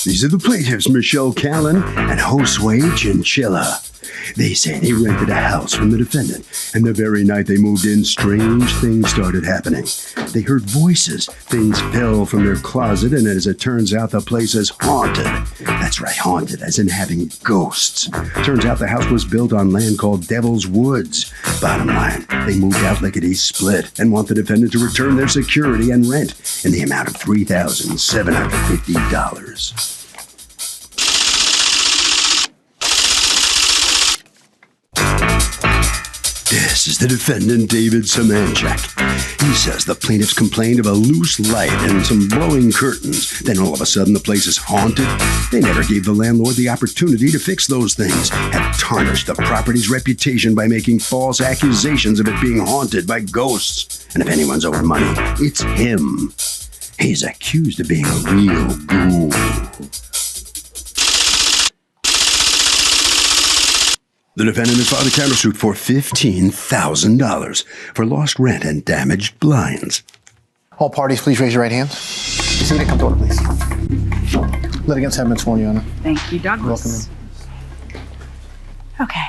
These are the plaintiffs, Michelle Callan and Josue Chinchilla. They say they rented a house from the defendant, and the very night they moved in, strange things started happening. They heard voices, things fell from their closet, and as it turns out, the place is haunted. That's right, haunted, as in having ghosts. Turns out the house was built on land called Devil's Woods. Bottom line, they moved out lickety-split and want the defendant to return their security and rent in the amount of $3,750. This is the defendant, David Semanchak. He says the plaintiffs complained of a loose light and some blowing curtains. Then all of a sudden the place is haunted. They never gave the landlord the opportunity to fix those things, have tarnished the property's reputation by making false accusations of it being haunted by ghosts. And if anyone's owed money, it's him. He's accused of being a real ghoul. The defendant has filed a countersuit for $15,000 for lost rent and damaged blinds. All parties, please raise your right hands. Be seated. Come to order, please. Litigants have been sworn, Your Honor. Thank you, Douglas. Welcome. Okay.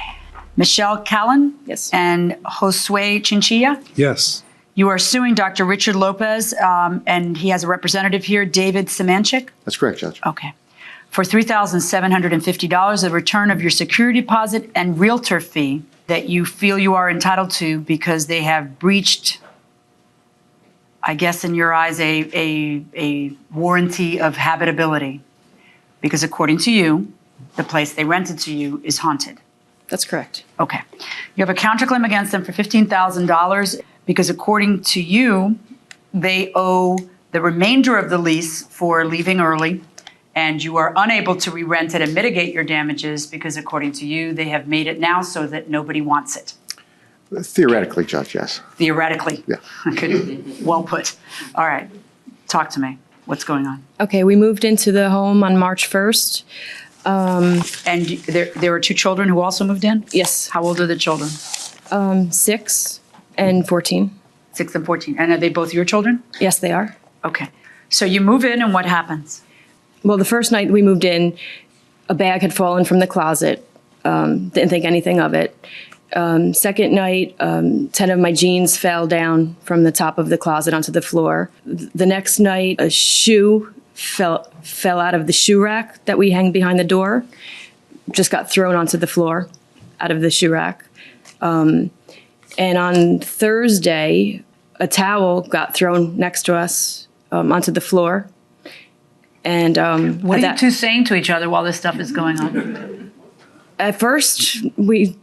Michelle Callan? Yes. And Josue Chinchilla? Yes. You are suing Dr. Richard Lopez, and he has a representative here, David Semanchak? That's correct, Judge. Okay. For $3,750, the return of your security deposit and realtor fee that you feel you are entitled to because they have breached, I guess in your eyes, a warranty of habitability. Because according to you, the place they rented to you is haunted. That's correct. Okay. You have a counterclaim against them for $15,000 because according to you, they owe the remainder of the lease for leaving early, and you are unable to re-rent it and mitigate your damages because according to you, they have made it now so that nobody wants it. Theoretically, Judge, yes. Theoretically? Yeah. Good. Well put. All right. Talk to me. What's going on? Okay, we moved into the home on March 1st. And there were two children who also moved in? Yes. How old are the children? 6 and 14. 6 and 14. And are they both your children? Yes, they are. Okay. So you move in and what happens? Well, the first night we moved in, a bag had fallen from the closet. Didn't think anything of it. Second night, 10 of my jeans fell down from the top of the closet onto the floor. The next night, a shoe fell out of the shoe rack that we hang behind the door. Just got thrown onto the floor out of the shoe rack. And on Thursday, a towel got thrown next to us onto the floor. And what are you two saying to each other while this stuff is going on? At first, we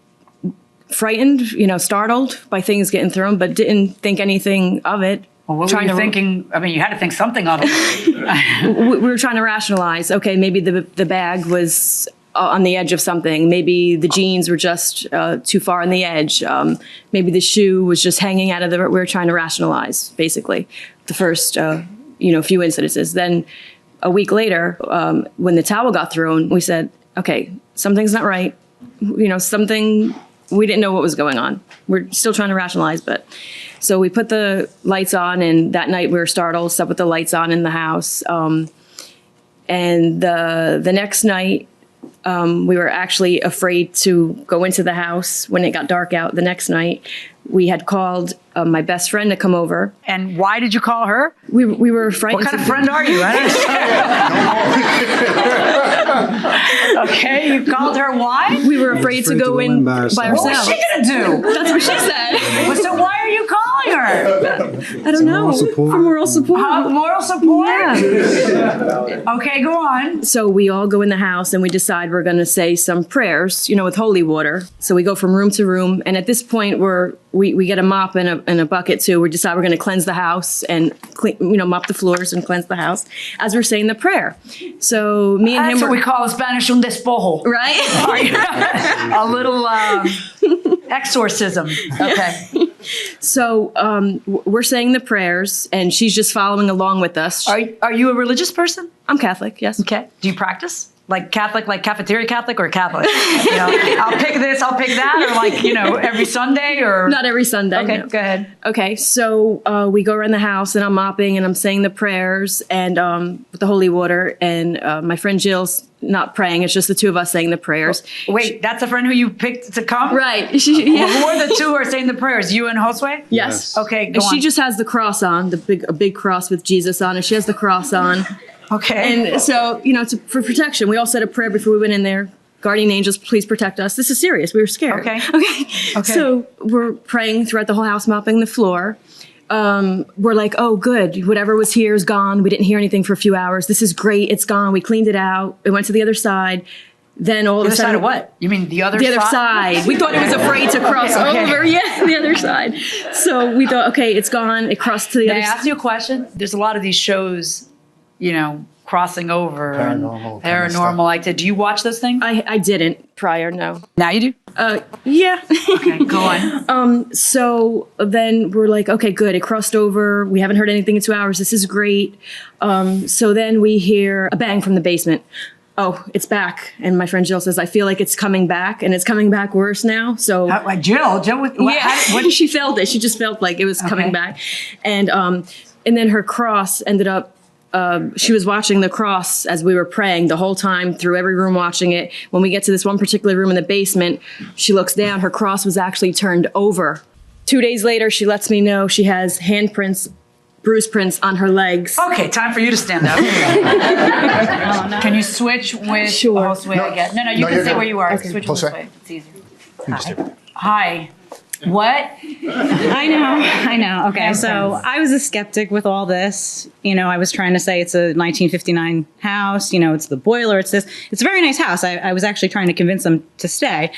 frightened, startled by things getting thrown, but didn't think anything of it. Well, what were you thinking? I mean, you had to think something of it. We were trying to rationalize, okay, maybe the bag was on the edge of something. Maybe the jeans were just too far on the edge. Maybe the shoe was just hanging out of we were trying to rationalize, basically, the first, few incidences. Then a week later, when the towel got thrown, we said, okay, something's not right. Something, we didn't know what was going on. We're still trying to rationalize, but. So we put the lights on, and that night we were startled, slept with the lights on in the house. And the next night, we were actually afraid to go into the house when it got dark out the next night. We had called my best friend to come over. And why did you call her? We were frightened. What kind of friend are you? Okay, you called her. Why? We were afraid to go in by ourselves. What was she going to do? That's what she said. Well, so why are you calling her? I don't know. For moral support. Moral support? Yeah. Okay, go on. So we all go in the house and we decide we're going to say some prayers, with holy water. So we go from room to room. And at this point, we get a mop and a bucket too. We decide we're going to cleanse the house and clean, mop the floors and cleanse the house as we're saying the prayer. So me and him. That's what we call in Spanish un despojo. Right? A little exorcism. Okay. So we're saying the prayers, and she's just following along with us. Are you a religious person? I'm Catholic, yes. Okay. Do you practice? Like Catholic, like cafeteria Catholic or Catholic? You know, I'll pick this, I'll pick that, or like, you know, every Sunday or? Not every Sunday. Okay, no. go ahead. Okay, so we go around the house and I'm mopping and I'm saying the prayers and with the holy water, and my friend Jill's not praying. It's just the two of us saying the prayers. Wait, that's a friend who you picked to come? Right. Who are the two who are saying the prayers? You and Josue? Yes. Okay, go And on. she just has the cross on, a big cross with Jesus on it. She has the cross on. Okay. And so, you know, for protection. We all said a prayer before we went in there. Guardian angels, please protect us. This is serious. We were scared. Okay. Okay. So we're praying throughout the whole house, mopping the floor. We're like, oh, good. Whatever was here is gone. We didn't hear anything for a few hours. This is great. It's gone. We cleaned it out. It went to the other side. Then all The of a other side sudden, of what? You mean the other the side? other side. We thought it was afraid to cross Okay. over. Yeah, the other side. So we thought, okay, it's gone. It crossed to the May I other ask side. you a question? There's a lot of these shows, you know, crossing over. Paranormal And kind of paranormal like that. Do you watch those things? I didn't prior, no. Now you do? Yeah. Okay, go on. So then we're like, okay, good. It crossed over. We haven't heard anything in 2 hours. This is great. So then we hear a bang from the basement. Oh, it's back. And my friend Jill says, I feel like it's coming back, and it's coming back worse now. So Jill, yeah, she felt it. She just felt like it was coming back. And then her cross ended up, she was watching the cross as we were praying the whole time, through every room watching it. When we get to this one particular room in the basement, she looks down. Her cross was actually turned over. 2 days later, she lets me know she has handprints, bruise prints on her legs. Okay, time for you to stand up. Can you switch with Sure. Josue again? No, you No, can you're stay good. where you are. Okay. Switch with Josue. Josue. It's easier. Hi. What? I know. Okay, so I was a skeptic with all this. You know, I was trying to say it's a 1959 house. You know, it's the boiler. It's this. It's a very nice house. I was actually trying to convince them to stay.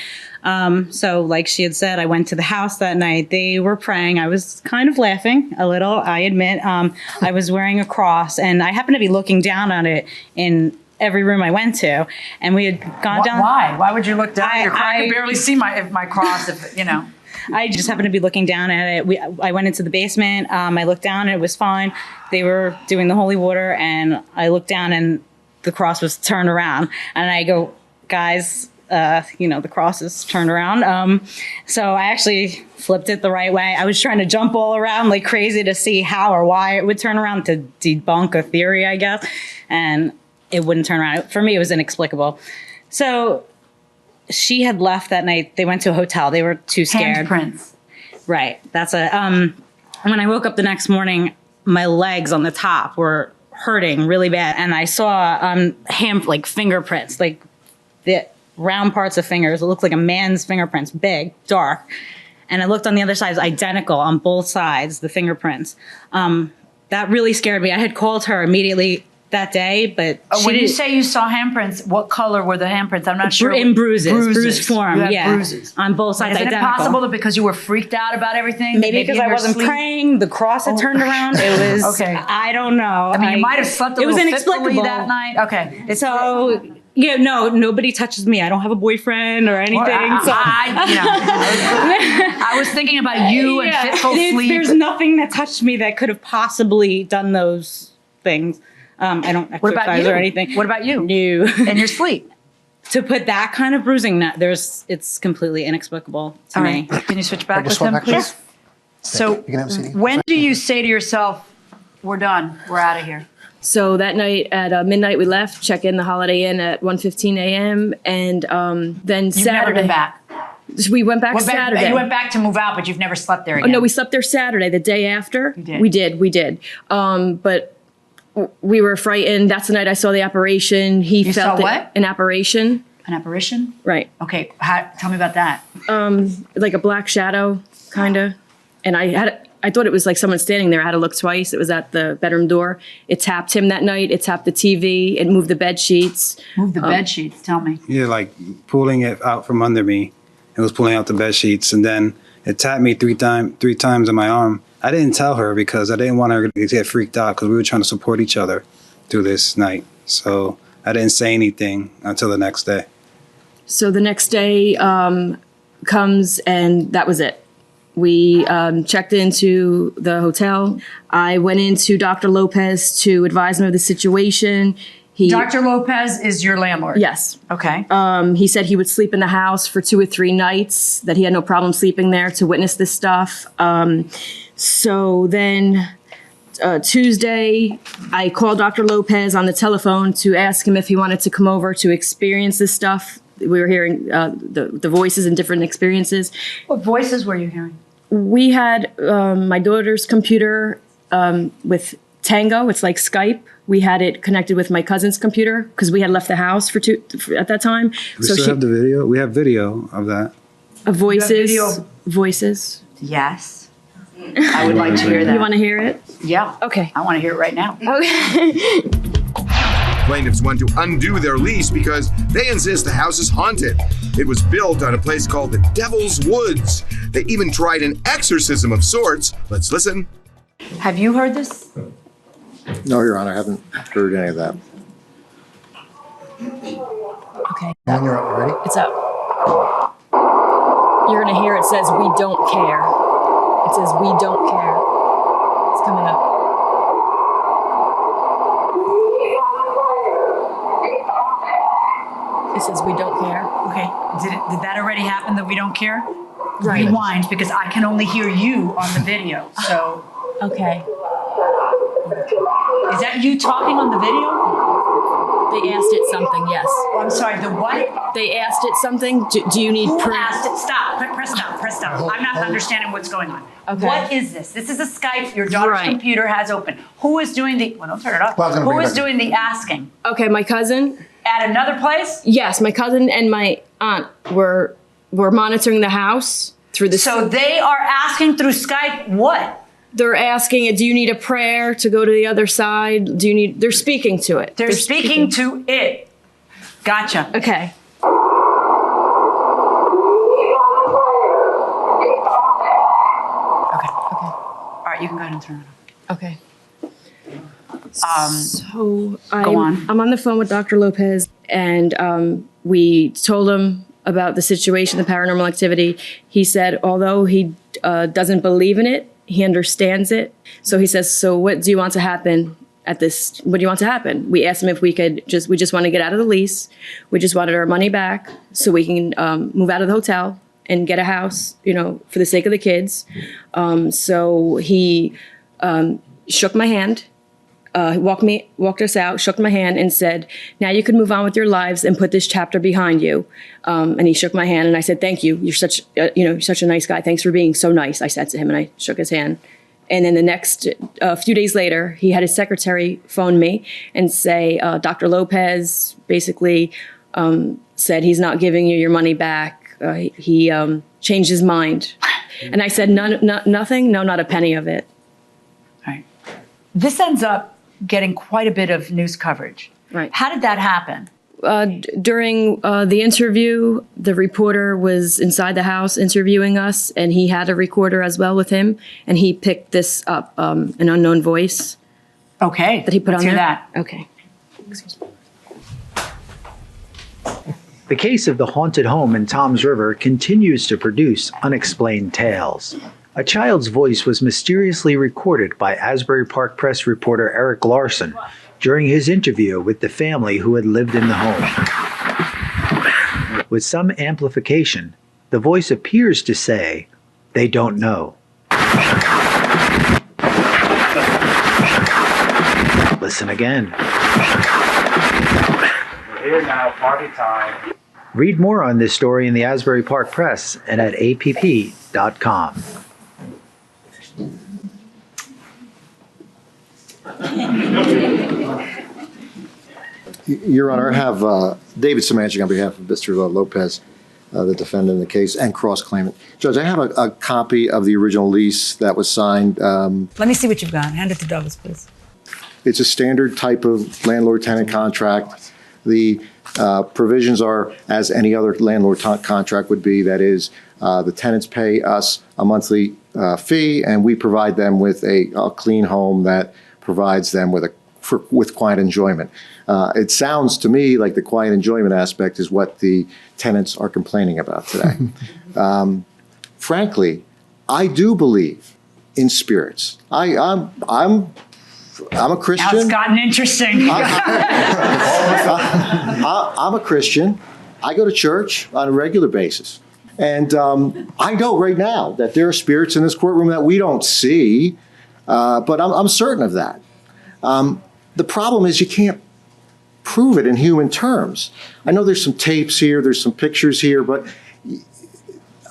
So, like she had said, I went to the house that night. They were praying. I was kind of laughing a little, I admit. I was wearing a cross, and I happened to be looking down on it in every room I went to. And we had gone down. Why? Why would you look down? I could I- barely see my cross, if you know. I just happened to be looking down at it. I went into the basement. I looked down and it was fine. They were doing the holy water, and I looked down and the cross was turned around. And I go, guys, you know, the cross is turned around. So I actually flipped it the right way. I was trying to jump all around like crazy to see how or why it would turn around, to debunk a theory, I guess. And it wouldn't turn around. For me, it was inexplicable. So she had left that night. They went to a hotel. They were too scared. Handprints. Right. That's a. When I woke up the next morning, my legs on the top were hurting really bad, and I saw like fingerprints, like the round parts of fingers. It looked like a man's fingerprints, big, dark. And I looked on the other side; it was identical on both sides, the fingerprints. That really scared me. I had called her immediately that day, but she When you didn't- say you saw handprints, what color were the handprints? I'm not sure. in bruises, bruised form, You had yeah, bruises. on both sides, Isn't identical. it possible that because you were freaked out about everything? Maybe because in I your wasn't sleep- praying, the cross had turned around. It was Okay. I don't know. I mean, you might have slept a it was little fitfully inexplicable that night. Okay. So yeah, no, nobody touches me. I don't have a boyfriend or anything. I was thinking about you and fitful sleep. There's nothing that touched me that could have possibly done those things. I don't What about exercise you? or anything. What about you? No. In your sleep. To put that kind of bruising, it's completely inexplicable to All me. right. Can you switch back I with just swap him, back, please? please? So You can have a seat. when do you say to yourself, we're done, we're out of here? So that night at midnight, we left, check in the Holiday Inn at 1:15 a.m. And then You've Saturday. never been back. We went back Saturday. You went back to move out, but you've never slept there Oh, again. no, we slept there Saturday, the day after. You did? We did. But we were frightened. That's the night I saw the apparition. He You felt saw what? An apparition. An apparition? Right. Okay, tell me about that. Like a black shadow, kind of. And I thought it was like someone standing there. I had to look twice. It was at the bedroom door. It tapped him that night. It tapped the TV. It moved the bed sheets. Move the bed sheets, tell me. Yeah, like pulling it out from under me. It was pulling out the bed sheets, and then it tapped me three times on my arm. I didn't tell her because I didn't want her to get freaked out because we were trying to support each other through this night. So I didn't say anything until the next day. So the next day comes, and that was it. We checked into the hotel. I went into Dr. Lopez to advise him of the situation. Dr. Lopez is your landlord? Yes. Okay. He said he would sleep in the house for 2 or 3 nights, that he had no problem sleeping there to witness this stuff. So then Tuesday, I called Dr. Lopez on the telephone to ask him if he wanted to come over to experience this stuff. We were hearing the voices and different experiences. What voices were you hearing? We had my daughter's computer with Tango. It's like Skype. We had it connected with my cousin's computer because we had left the house at that time. We still have the video. We have video of that. Voices. You have video? Voices. Yes. I would like to hear that. You want to hear it? Yeah. Okay. I want to hear it right now. Okay. Plaintiffs want to undo their lease because they insist the house is haunted. It was built on a place called the Devil's Woods. They even tried an exorcism of sorts. Let's listen. Have you heard this? No, Your Honor, I haven't heard any of that. Okay. When you're up, ready? It's up. You're going to hear it says, "We don't care." It says, "We don't care." It's coming up. It says, "We don't care." Okay. Did that already happen that we don't care? Right. Rewind, because I can only hear you on the video. So Okay. is that you talking on the video? They asked it something, yes. Oh, I'm sorry, the what? They asked it something. Do you need Who proof? asked it? Stop. Press stop. Press stop. I'm not understanding what's going on. Okay. What is this? This is a Skype your daughter's Right. computer has open. Who is doing the, well, don't turn it off. Well, I was gonna Who bring it is back. doing the asking? Okay, my cousin. At another place? Yes, my cousin and my aunt were monitoring the house through the. So they are asking through Skype what? They're asking, do you need a prayer to go to the other side? Do you need? They're speaking to it. They're speaking to it. Gotcha. Okay. Okay. All right, you can go ahead and turn it off. Okay. So Go on. I'm on the phone with Dr. Lopez, and we told him about the situation, the paranormal activity. He said, although he doesn't believe in it, he understands it. So he says, so what do you want to happen at this? What do you want to happen? We asked him if we just want to get out of the lease. We just wanted our money back so we can move out of the hotel and get a house, for the sake of the kids. So he shook my hand. Walked us out, shook my hand, and said, "Now you can move on with your lives and put this chapter behind you." And he shook my hand, and I said, "Thank you. You're such a nice guy. Thanks for being so nice." I said to him, and I shook his hand. And then the next few days later, he had his secretary phone me and say, "Dr. Lopez basically said he's not giving you your money back. He changed his mind." And I said, "Nothing. No, not a penny of it." All right. This ends up getting quite a bit of news coverage. Right. How did that happen? During the interview, the reporter was inside the house interviewing us, and he had a recorder as well with him, and he picked this up, an unknown voice Okay. that he put Let's on hear there. that. Okay. The case of the haunted home in Toms River continues to produce unexplained tales. A child's voice was mysteriously recorded by Asbury Park Press reporter Eric Larson during his interview with the family who had lived in the home. With some amplification, the voice appears to say, "They don't know." Listen again. We're here now, party time. Read more on this story in the Asbury Park Press and at app.com. Your Honor, I have David Szymanczyk on behalf of Mr. Lopez, the defendant in the case, and cross-claimant. Judge, I have a copy of the original lease that was signed. Let me see what you've got. Hand it to Douglas, please. It's a standard type of landlord-tenant contract. The provisions are as any other landlord contract would be. That is, the tenants pay us a monthly fee, and we provide them with a clean home that provides them with quiet enjoyment. It sounds to me like the quiet enjoyment aspect is what the tenants are complaining about today. Frankly, I do believe in spirits. I'm I'm a Now Christian. it's gotten interesting. I'm a Christian. I go to church on a regular basis. And I know right now that there are spirits in this courtroom that we don't see, but I'm certain of that. The problem is you can't prove it in human terms. I know there's some tapes here, there's some pictures here, but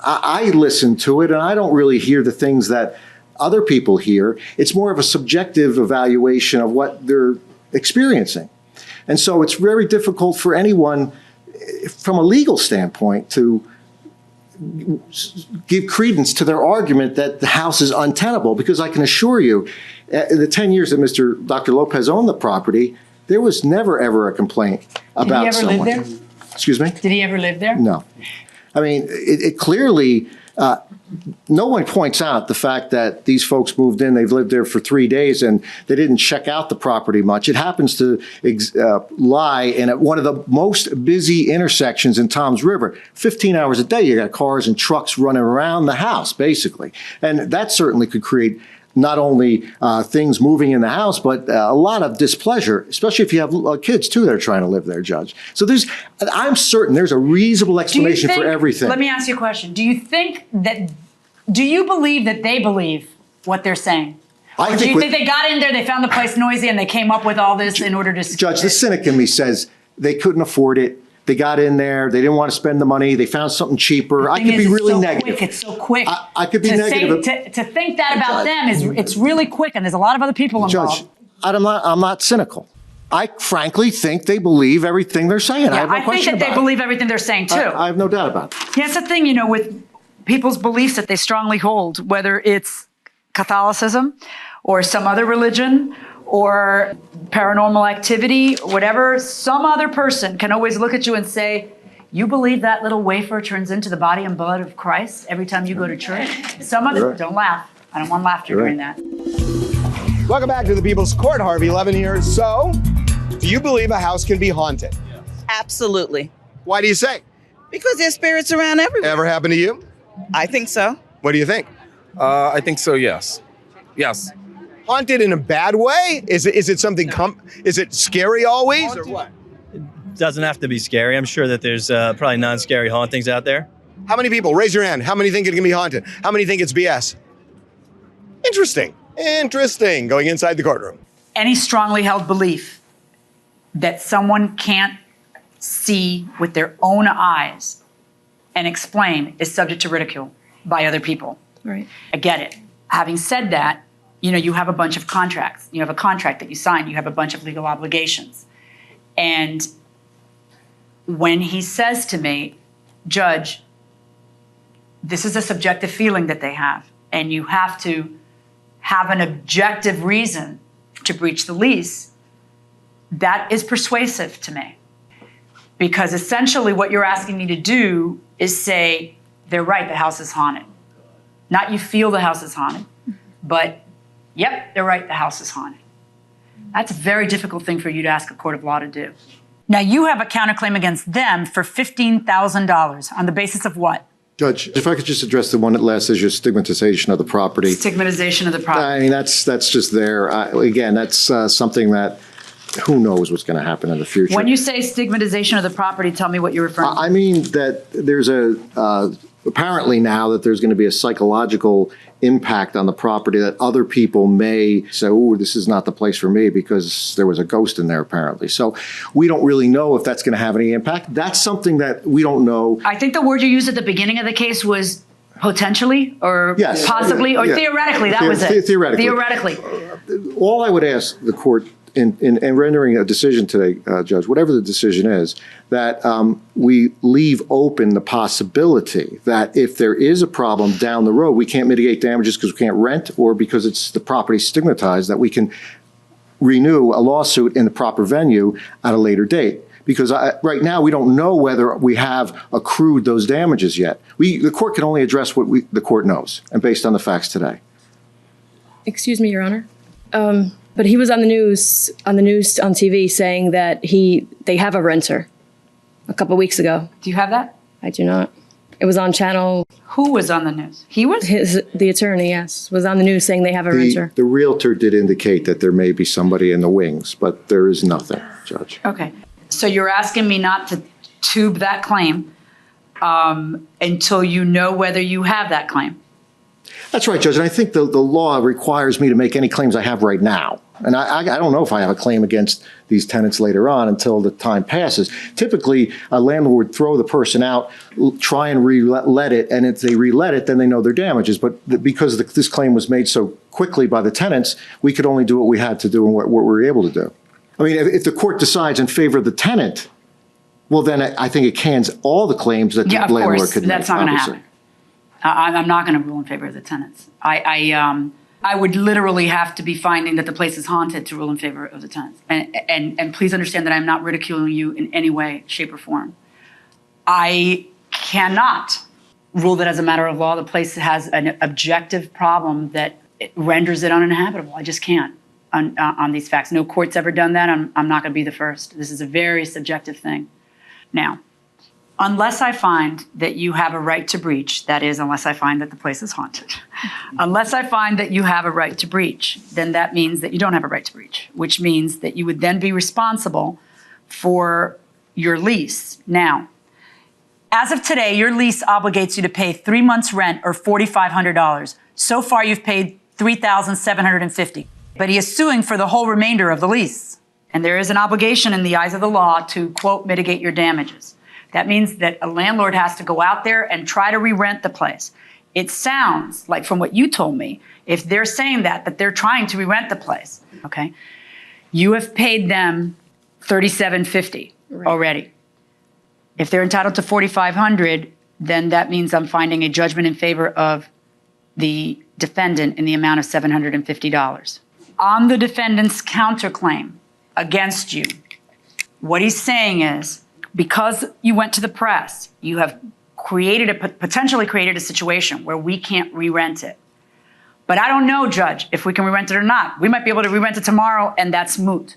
I listen to it and I don't really hear the things that other people hear. It's more of a subjective evaluation of what they're experiencing. And so it's very difficult for anyone from a legal standpoint to give credence to their argument that the house is untenable, because I can assure you, in the 10 years that Dr. Lopez owned the property, there was never, ever a complaint about someone. Did he ever live there? Excuse me? Did he ever live there? No. I mean, it clearly, no one points out the fact that these folks moved in, they've lived there for 3 days, and they didn't check out the property much. It happens to lie in one of the most busy intersections in Toms River. 15 hours a day, you got cars and trucks running around the house, basically. And that certainly could create not only things moving in the house, but a lot of displeasure, especially if you have kids, too, that are trying to live there, Judge. So I'm certain there's a reasonable explanation for everything. Let me ask you a question. Do you believe that they believe what they're saying? Or do you think they got in there, they found the place noisy, and they came up with all this in order to... Judge, the cynic in me says they couldn't afford it. They got in there. They didn't want to spend the money. They found something cheaper. I could be really negative. It's so quick. I could be negative. To think that about them it's really quick, and there's a lot of other people involved. Judge, I'm not cynical. I frankly think they believe everything they're saying. I have no question I think that they believe everything they're saying, too. I have no doubt about it. That's the thing, with people's beliefs that they strongly hold, whether it's Catholicism or some other religion or paranormal activity, whatever, some other person can always look at you and say, you believe that little wafer turns into the body and blood of Christ every time you go to church? Don't laugh. I don't want laughter during that. Welcome back to the People's Court, Harvey Levin here. So, do you believe a house can be haunted? Absolutely. Why do you say? Because there's spirits around everywhere. Ever happened to you? I think so. What do you think? I think so, yes. Yes. Haunted in a bad way? Is it something, is it scary always or what? Doesn't have to be scary. I'm sure that there's probably non-scary hauntings out there. How many people, raise your hand, how many think it can be haunted? How many think it's BS? Interesting. Going inside the courtroom. Any strongly held belief that someone can't see with their own eyes and explain is subject to ridicule by other people. Right. I get it. Having said that, you have a bunch of contracts. You have a contract that you sign. You have a bunch of legal obligations. And when he says to me, Judge, this is a subjective feeling that they have, and you have to have an objective reason to breach the lease, that is persuasive to me. Because essentially what you're asking me to do is say, they're right, the house is haunted. Not you feel the house is haunted, but yep, they're right, the house is haunted. That's a very difficult thing for you to ask a court of law to do. Now you have a counterclaim against them for $15,000 on the basis of what? Judge, if I could just address the one that last issue, stigmatization of the property. Stigmatization of the property. I mean, that's just there. Again, that's something that who knows what's going to happen in the future. When you say stigmatization of the property, tell me what you're referring to. I mean that there's apparently now that there's going to be a psychological impact on the property that other people may say, oh, this is not the place for me because there was a ghost in there apparently. So we don't really know if that's going to have any impact. That's something that we don't know. I think the word you used at the beginning of the case was potentially or yes, possibly or theoretically. That was it. Theoretically. All I would ask the court in rendering a decision today, Judge, whatever the decision is, that we leave open the possibility that if there is a problem down the road, we can't mitigate damages because we can't rent or because it's the property stigmatized, that we can renew a lawsuit in the proper venue at a later date. Because right now we don't know whether we have accrued those damages yet. The court can only address what the court knows and based on the facts today. Excuse me, Your Honor. But he was on the news on TV saying that they have a renter a couple weeks ago. Do you have that? I do not. It was on channel. Who was on the news? He was? The attorney, yes, was on the news saying they have a renter. The realtor did indicate that there may be somebody in the wings, but there is nothing, Judge. Okay. So you're asking me not to tube that claim until you know whether you have that claim? That's right, Judge. And I think the law requires me to make any claims I have right now. And I don't know if I have a claim against these tenants later on until the time passes. Typically, a landlord would throw the person out, try and relet it, and if they relet it, then they know their damages. But because this claim was made so quickly by the tenants, we could only do what we had to do and what we were able to do. I mean, if the court decides in favor of the tenant, well, then I think it cans all the claims that the landlord could make. That's not going to happen. I'm not going to rule in favor of the tenants. I would literally have to be finding that the place is haunted to rule in favor of the tenants. And please understand that I'm not ridiculing you in any way, shape, or form. I cannot rule that as a matter of law, the place has an objective problem that it renders it uninhabitable. I just can't on these facts. No court's ever done that. I'm not going to be the first. This is a very subjective thing. Now, unless I find that you have a right to breach, that is, unless I find that the place is haunted, unless I find that you have a right to breach, then that means that you don't have a right to breach, which means that you would then be responsible for your lease. Now, as of today, your lease obligates you to pay 3 months' rent or $4,500. So far, you've paid $3,750. But he is suing for the whole remainder of the lease. And there is an obligation in the eyes of the law to, quote, mitigate your damages. That means that a landlord has to go out there and try to re-rent the place. It sounds like, from what you told me, if they're saying that they're trying to re-rent the place, okay? You have paid them $3,750 already. If they're entitled to $4,500, then that means I'm finding a judgment in favor of the defendant in the amount of $750. On the defendant's counterclaim against you, what he's saying is, because you went to the press, you have potentially created a situation where we can't re-rent it. But I don't know, Judge, if we can re-rent it or not. We might be able to re-rent it tomorrow, and that's moot.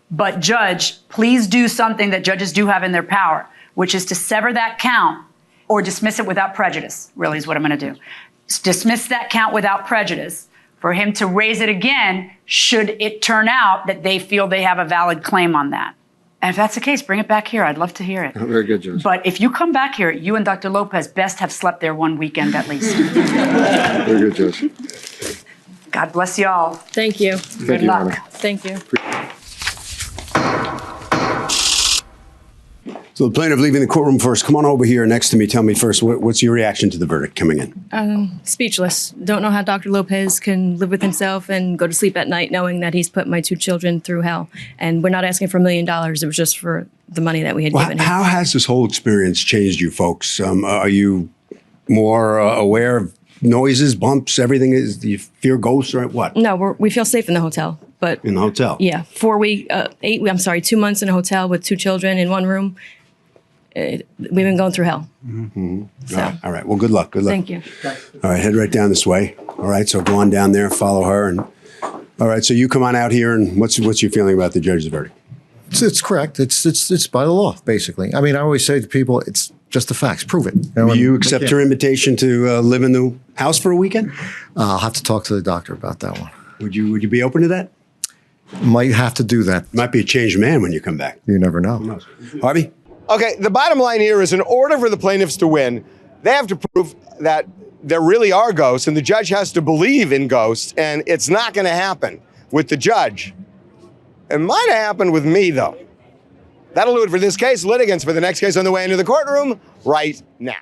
But Judge, please do something that judges do have in their power, which is to sever that count or dismiss it without prejudice, really is what I'm going to do. Dismiss that count without prejudice for him to raise it again should it turn out that they feel they have a valid claim on that. And if that's the case, bring it back here. I'd love to hear it. Very good, Judge. But if you come back here, you and Dr. Lopez best have slept there one weekend at least. Very good, Judge. God bless you all. Thank you. Good luck. Honor. Thank you. So the plaintiff leaving the courtroom first. Come on over here next to me. Tell me first, what's your reaction to the verdict coming in? Speechless. Don't know how Dr. Lopez can live with himself and go to sleep at night knowing that he's put my 2 children through hell. And we're not asking for $1 million. It was just for the money that we had given him. How has this whole experience changed you folks? Are you more aware of noises, bumps, everything? Do you fear ghosts or what? No, we feel safe in the hotel. But in the hotel? Yeah. 2 months in a hotel with 2 children in one room. We've been going through hell. Mm-hmm. So. All right. Well, good luck. Good luck. Thank you. All right. Head right down this way. All right. So go on down there, follow her. And all right. So you come on out here, and what's your feeling about the judge's verdict? It's correct. It's by the law, basically. I mean, I always say to people, it's just the facts. Prove it. Will you accept her invitation to live in the house for a weekend? I'll have to talk to the doctor about that one. Would you be open to that? Might have to do that. Might be a changed man when you come back. You never know. Who knows? Harvey? Okay, the bottom line here is in order for the plaintiffs to win, they have to prove that there really are ghosts, and the judge has to believe in ghosts, and it's not going to happen with the judge. It might have happened with me, though. That'll do it for this case. Litigants for the next case on the way into the courtroom right now.